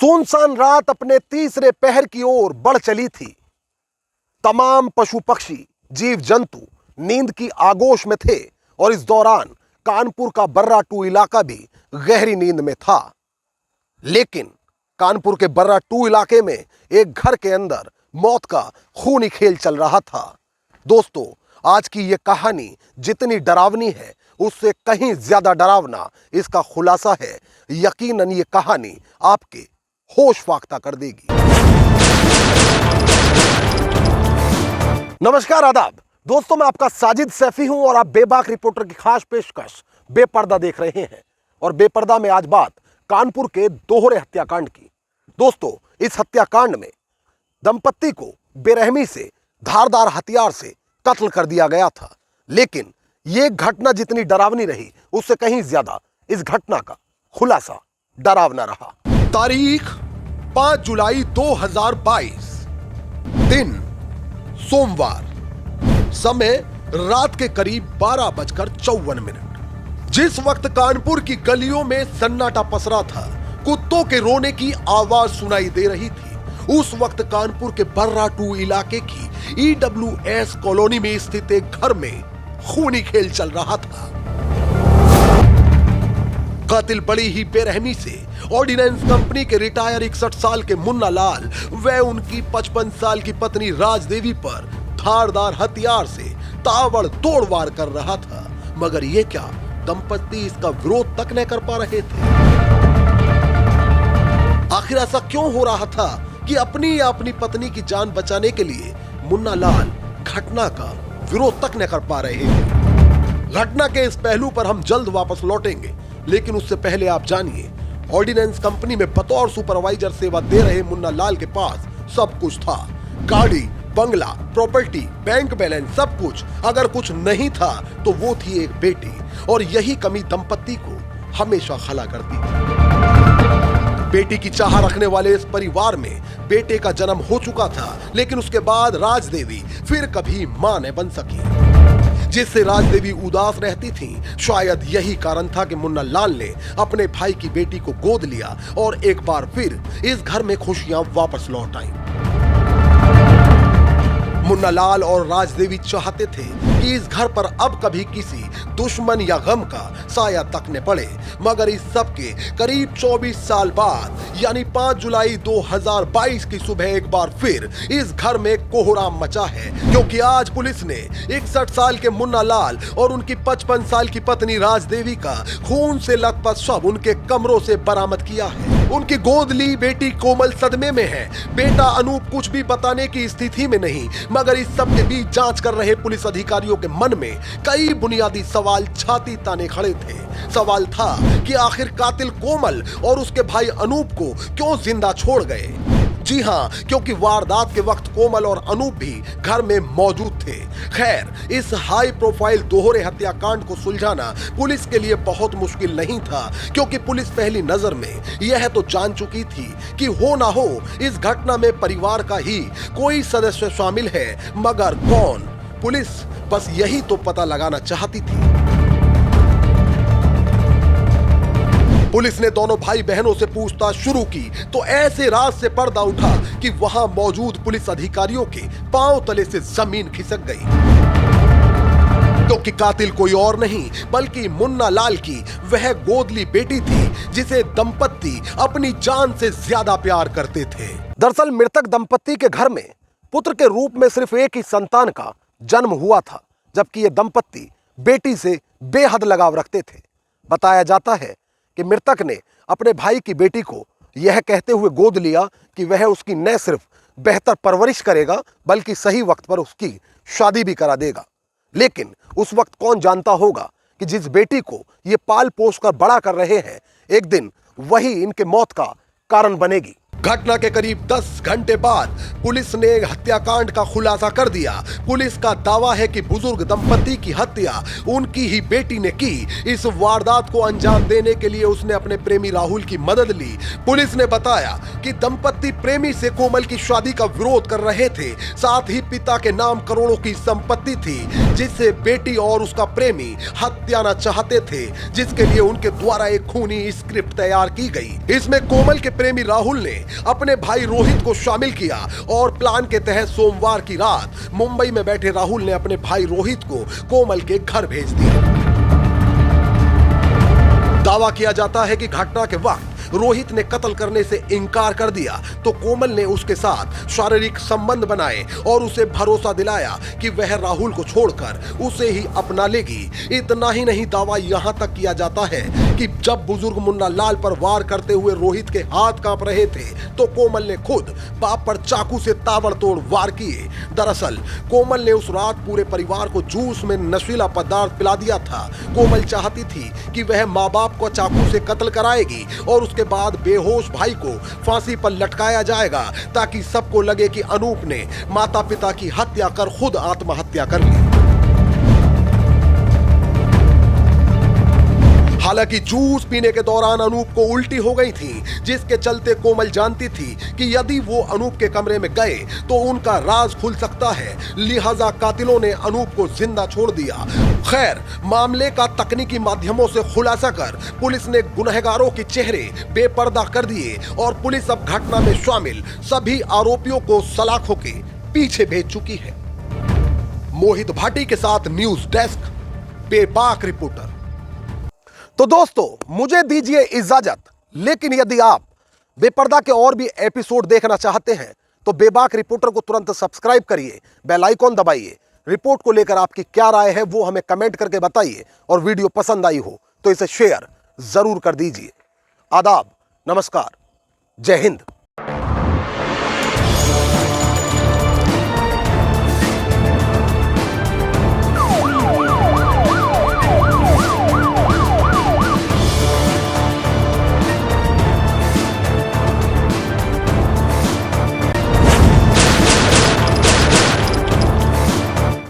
सुनसान रात अपने तीसरे पहर की ओर बढ़ चली थी। तमाम पशु पक्षी जीव जंतु नींद की आगोश में थे और इस दौरान कानपुर का बर्रा 2 इलाका भी गहरी नींद में था। लेकिन कानपुर के बर्रा 2 इलाके में एक घर के अंदर मौत का खूनी खेल चल रहा था। दोस्तों, आज की ये कहानी जितनी डरावनी है उससे कहीं ज्यादा डरावना इसका खुलासा है। यकीनन ये कहानी आपके होश फाख्ता कर देगी। नमस्कार, आदाब दोस्तों, मैं आपका साजिद सैफी हूं और आप बेबाक रिपोर्टर की खास पेशकश बेपर्दा देख रहे हैं। और बेपर्दा में आज बात कानपुर के दोहरे हत्याकांड की। दोस्तों, इस हत्याकांड में दंपत्ति को बेरहमी से धारदार हथियार से कत्ल कर दिया गया था। लेकिन यह घटना जितनी डरावनी रही उससे कहीं ज्यादा इस घटना का खुलासा डरावना रहा। तारीख 5 जुलाई 2022, दिन सोमवार, समय रात के करीब 12:54। जिस वक्त कानपुर की गलियों में सन्नाटा पसरा था, कुत्तों के रोने की आवाज सुनाई दे रही थी, उस वक्त कानपुर के बर्रा 2 इलाके की EWS कॉलोनी में स्थित एक घर में खूनी खेल चल रहा था। कातिल बड़ी ही बेरहमी से ऑर्डिनेंस कंपनी के रिटायर 61 साल के मुन्ना लाल व उनकी 55 साल की पत्नी राजदेवी पर धारदार हथियार से ताबड़तोड़ वार कर रहा था। मगर ये क्या, दंपत्ति इसका विरोध तक न कर पा रहे थे। आखिर ऐसा क्यों हो रहा था कि अपनी या अपनी पत्नी की जान बचाने के लिए मुन्ना लाल घटना का विरोध तक न कर पा रहे हैं। घटना के इस पहलू पर हम जल्द वापस लौटेंगे, लेकिन उससे पहले आप जानिए, ऑर्डिनेंस कंपनी में बतौर सुपरवाइजर सेवा दे रहे मुन्ना लाल के पास सब कुछ था। गाड़ी, बंगला, प्रॉपर्टी, बैंक बैलेंस, सब कुछ। अगर कुछ नहीं था तो वो थी एक बेटी, और यही कमी दंपत्ति को हमेशा खला करती थी। बेटी की चाह रखने वाले इस परिवार में बेटे का जन्म हो चुका था, लेकिन उसके बाद राजदेवी फिर कभी मां न बन सकी, जिससे राजदेवी उदास रहती थी। शायद यही कारण था कि मुन्ना लाल ने अपने भाई की बेटी को गोद लिया और एक बार फिर इस घर में खुशियां वापस लौट आईं। मुन्ना लाल और राजदेवी चाहते थे कि इस घर पर अब कभी किसी दुश्मन या गम का साया तक न पड़े। मगर इस सब के करीब 24 साल बाद, यानी 5 जुलाई 2022 की सुबह एक बार फिर इस घर में कोहराम मचा है, क्योंकि आज पुलिस ने 61 साल के मुन्ना लाल और उनकी 55 साल की पत्नी राजदेवी का खून से लथपथ शव उनके कमरों से बरामद किया है। उनकी गोद ली बेटी कोमल सदमे में है। बेटा अनूप कुछ भी बताने की स्थिति में नहीं। मगर इस सब के बीच जांच कर रहे पुलिस अधिकारियों के मन में कई बुनियादी सवाल छाती ताने खड़े थे। सवाल था कि आखिर कातिल कोमल और उसके भाई अनूप को क्यों जिंदा छोड़ गए। जी हां, क्योंकि वारदात के वक्त कोमल और अनूप भी घर में मौजूद थे। खैर, इस हाई प्रोफाइल दोहरे हत्याकांड को सुलझाना पुलिस के लिए बहुत मुश्किल नहीं था, क्योंकि पुलिस पहली नजर में यह तो जान चुकी थी कि हो ना हो इस घटना में परिवार का ही कोई सदस्य शामिल है। मगर कौन? पुलिस बस यही तो पता लगाना चाहती थी। पुलिस ने दोनों भाई बहनों से पूछताछ शुरू की तो ऐसे राज से पर्दा उठा कि वहां मौजूद पुलिस अधिकारियों के पांव तले से जमीन खिसक गई, क्योंकि कातिल कोई और नहीं बल्कि मुन्ना लाल की वह गोदली बेटी थी, जिसे दंपत्ति अपनी जान से ज्यादा प्यार करते थे। दरअसल मृतक दंपत्ति के घर में पुत्र के रूप में सिर्फ एक ही संतान का जन्म हुआ था, जबकि ये दंपत्ति बेटी से बेहद लगाव रखते थे। बताया जाता है कि मृतक ने अपने भाई की बेटी को यह कहते हुए गोद लिया कि वह उसकी न सिर्फ बेहतर परवरिश करेगा बल्कि सही वक्त पर उसकी शादी भी करा देगा। लेकिन उस वक्त कौन जानता होगा कि जिस बेटी को ये पाल पोस कर बड़ा कर रहे हैं, एक दिन वही इनके मौत का कारण बनेगी। घटना के करीब 10 घंटे बाद पुलिस ने हत्याकांड का खुलासा कर दिया। पुलिस का दावा है कि बुजुर्ग दंपति की हत्या उनकी ही बेटी ने की। इस वारदात को अंजाम देने के लिए उसने अपने प्रेमी राहुल की मदद ली। पुलिस ने बताया कि दंपति प्रेमी से कोमल की शादी का विरोध कर रहे थे। साथ ही पिता के नाम करोड़ों की संपत्ति थी जिससे बेटी और उसका प्रेमी हत्या न चाहते थे, जिसके लिए उनके द्वारा एक खूनी स्क्रिप्ट तैयार की गई। इसमें कोमल के प्रेमी राहुल ने अपने भाई रोहित को शामिल किया और प्लान के तहत सोमवार की रात मुंबई में बैठे राहुल ने अपने भाई रोहित को कोमल के घर भेज दिया। दावा किया जाता है कि घटना के वक्त रोहित ने कत्ल करने से इनकार कर दिया तो कोमल ने उसके साथ शारीरिक संबंध बनाए और उसे भरोसा दिलाया कि वह राहुल को छोड़कर उसे ही अपना लेगी। इतना ही नहीं, दावा यहां तक किया जाता है कि जब बुजुर्ग मुन्ना लाल पर वार करते हुए रोहित के हाथ कांप रहे थे तो कोमल ने खुद बाप पर चाकू से ताबड़तोड़ वार किए। दरअसल कोमल ने उस रात पूरे परिवार को जूस में नशीला पदार्थ पिला दिया था। कोमल चाहती थी कि वह माँ बाप को चाकू से कत्ल कराएगी और उसके बाद बेहोश भाई को फांसी पर लटकाया जाएगा ताकि सबको लगे कि अनूप ने माता पिता की हत्या कर खुद आत्महत्या कर ली। हालांकि जूस पीने के दौरान अनूप को उल्टी हो गई थी, जिसके चलते कोमल जानती थी कि यदि वो अनूप के कमरे में गए तो उनका राज खुल सकता है। लिहाजा कातिलों ने अनूप को जिंदा छोड़ दिया। खैर, मामले का तकनीकी माध्यमों से खुलासा कर पुलिस ने गुनहगारों के चेहरे बेपर्दा कर दिए और पुलिस अब घटना में शामिल सभी आरोपियों को सलाखों के पीछे भेज चुकी है। मोहित भाटी के साथ न्यूज डेस्क, बेबाक रिपोर्टर। तो दोस्तों, मुझे दीजिए इजाजत, लेकिन यदि आप बेपर्दा के और भी एपिसोड देखना चाहते हैं तो बेबाक रिपोर्टर को तुरंत सब्सक्राइब करिए, बेल आइकॉन दबाइए। रिपोर्ट को लेकर आपकी क्या राय है वो हमें कमेंट करके बताइए और वीडियो पसंद आई हो तो इसे शेयर जरूर कर दीजिए। आदाब, नमस्कार, जय हिंद।